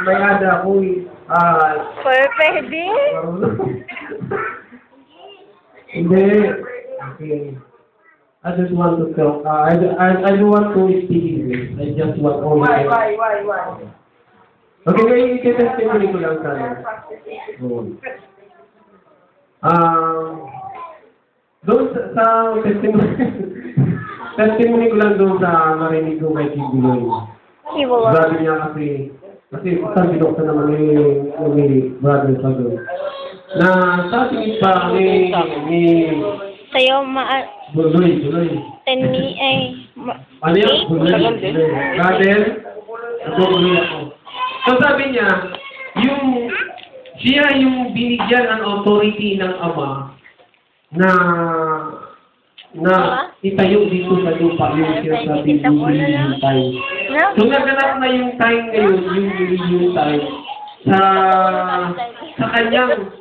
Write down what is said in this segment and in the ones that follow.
may ada ko Pwede? hindi. Okay. I just want to talk. I don't want to speak English. I just want only. Why? Okay, ngayon i-testimony ko lang sana. Doon sa testimony ko lang doon sa narinig ko kay Kibuloy. Sabi niya kasi sabi ko sa naman ni brother sa doon. Na sa tingin pa ni Sa'yo, Buloy. 10 Ano yun? Buloy. Brother, nagbubuloy ako. So sabi niya, siya yung binigyan ng authority ng Ama na itayo dito sa lupa yung sinasabi yung time. So naganap na yung time ngayon, yung time sa kanyang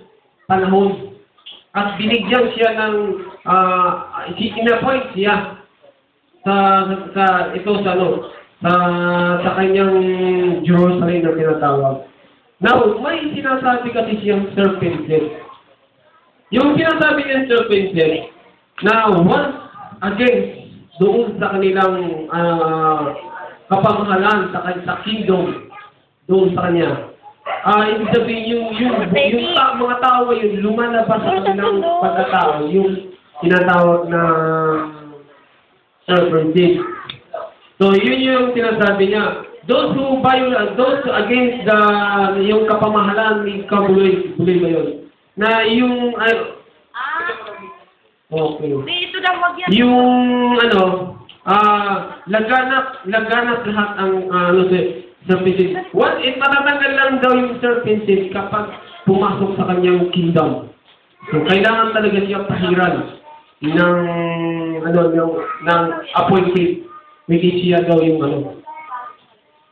panahon. At binigyan siya ng in-appoint siya sa kanyang Jerusalem na tinatawag. Now, may sinasabi kasi siyang serpent head. Yung sinasabi niyang serpent head, na once again, doon sa kanilang kapamahalan, sa kingdom, doon sa kanya. Ibig sabihin, yung mga tao yun, lumalabas sa kanilang pagkatao, yung tinatawag na serpent head. So, yun yung sinasabi niya. Those against yung kapamahalan ni Kabuloy ba yun? Na yung, okay. Yung, laganap lahat ang, serpent. Matatanggal lang daw yung serpent kapag pumasok sa kanyang kingdom. So, kailangan talaga siya pahiran ng appointed. Hindi siya daw yung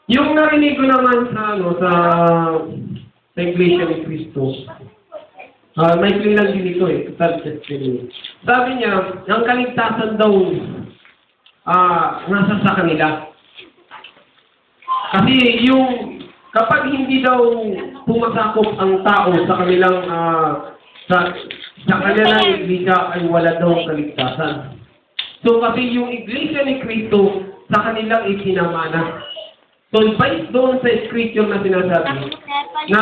Yung narinig ko naman sa Iglesia ni Cristo. May kailan din ito sabi niya, ang kaligtasan daw nasa sa kanila. Kasi kapag hindi daw pumasakop ang tao sa kanilang sa kanilang iglesia ay wala daw kaligtasan. So kasi yung Iglesia ni Cristo sa kanilang isinamana. So based doon sa scripture na sinasabi na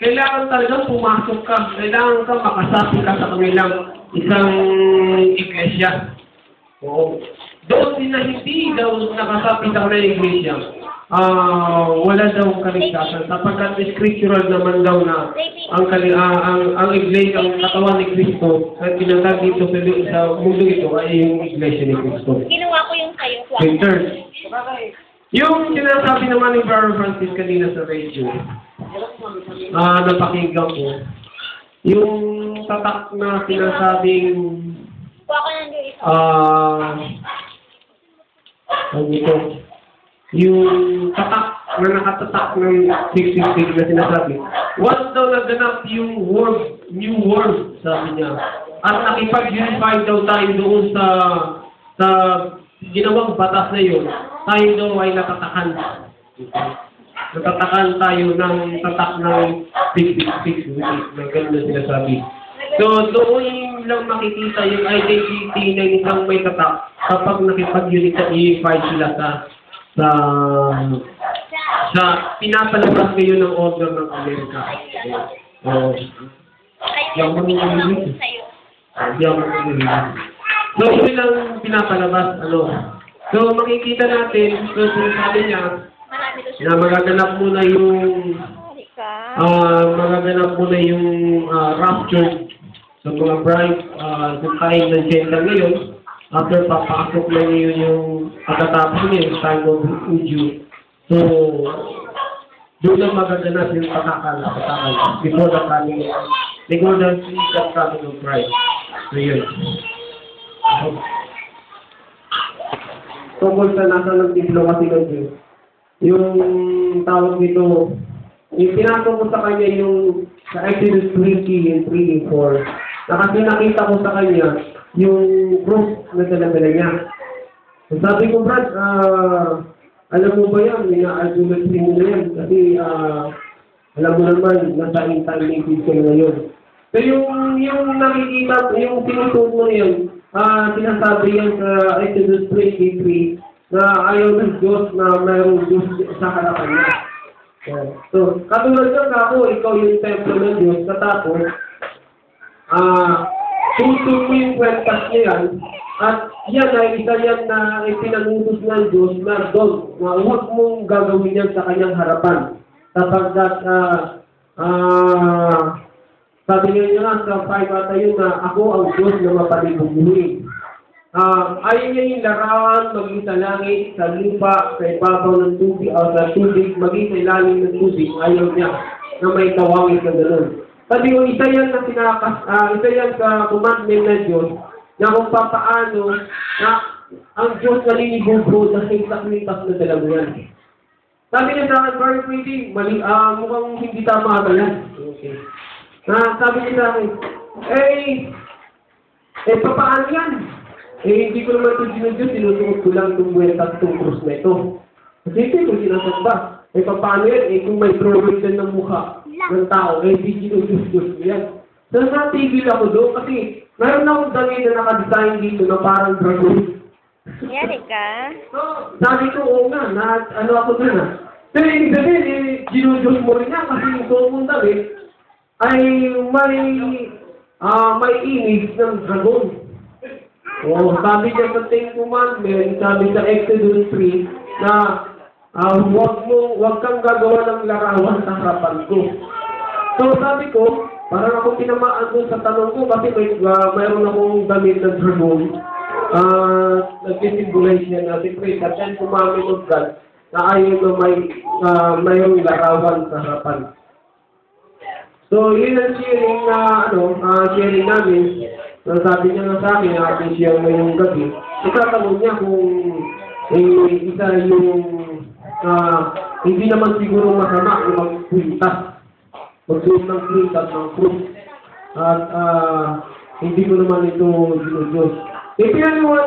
kailangan talagang pumasok ka, kailangan ka makasapi ka sa kanilang isang iglesia. Oo. Doon din na hindi daw nakasapi sa kanilang iglesia, wala daw kaligtasan. Sapagkat scriptural naman daw na ang iglesia, ang katawan ni Cristo, at pinanggal dito sa mundo ito ay yung iglesia ni Cristo. Ginawa ko yung sayo. Church. Yung sinasabi naman ni Brother Francis kanina sa radio, napakinggan ko, yung tatak na sinasabing, yung tatak na nakatatak ng 666 na sinasabi, once daw naganap yung new world, sabi niya, at nakipag-unify daw tayo doon sa ginawang batas na yun, tayo daw ay natatakan. Natatakan tayo ng tatak ng 666, na gano'n na sinasabi. So, doon lang makikita yung identity ng isang may tatak kapag nakipag-unify sila sa pinapalabas ngayon ng order ng Amerika. So, yun lang pinapalabas, So, makikita natin, so sinasabi niya, na magaganap muna yung rapture sa mga bride, sa time ng gender ngayon, after papasok na yun yung pagkatapos niya, yung time of Uju. So, doon lang magaganap yung patakal before the coming of Christ. So, yun. Tungkol sa nasa nagtiplo kasi ng Diyos, yung tawag nito, yung pinatong ko sa kanya yung sa Exodus 20 and 3 and 4, na kasi nakita ko sa kanya yung cross na dala niya. So sabi ko, Brad, Alam mo ba yan, ina-argument mo na yan. Kasi, alam mo naman, nasa incarnated ka ngayon. Pero yung nakikita, yung tinuturo mo yun, sinasabi yan sa Exodus 23, na ayaw ng Diyos na mayroong Diyos sa harapan niya. So, katulad ng ako, ikaw yung templo ng Diyos, katapos, tutun mo yung kwentas niya yan, at yan ay isa yan na ipinanutos ng Diyos na doon, na huwag mong gagawin yan sa kanyang harapan. Sapagkat, sabi niya nga sa 5 ata yun na ako ang Diyos na mapalibubuhin. Ayaw niya yung larawan, maging sa langit, sa lupa, sa ibabaw ng tubig, o sa tubig, maging sa ilalim ng tubig, ayaw niya na may tawangin na gano'n. Sabi ko, isa yan sa commandment ng Diyos, na kung papaano, na ang Diyos na linibubo na sintak-lintas na dalawa yan. Sabi niya sa akin, very pretty, mukhang hindi tama ka yan. Okay. Sabi niya sa akin, papaano yan? Hindi ko naman ito sinudyo, sinusunod ko lang itong buwenta itong krus na ito. Kasi ito yung sinasamba. Papaano yan? Kung may problem din ng mukha ng tao, hindi sinudyo yan. So, natigil ako doon kasi mayroon akong damit na nakadesign dito na parang dragon. Yari ka? So, sabi ko, oo nga, ano ako na. Pero ibig sabihin, ginudyos mo rin yan kasi yung suot mong damit ay may image ng dragon. Sabi niya sa 10 Commandments, sabi sa Exodus 3, na huwag kang gagawa ng larawan sa harapan ko. So sabi ko, parang ako tinamaan doon sa tanong ko kasi mayroon akong damit ng dragon. Nag-symbolize niya na siyempre sa 10 Commandments of God na ayaw na mayroong larawan sa harapan. So, yun ang sharing sharing namin. Sabi niya nga sa akin, ating share ngayong gabi. Itatanong niya kung isa yung hindi naman siguro masama kung magpintas. Magsuot ng pintas ng krus. At hindi ko naman ito ginudyos. Ipinaniwala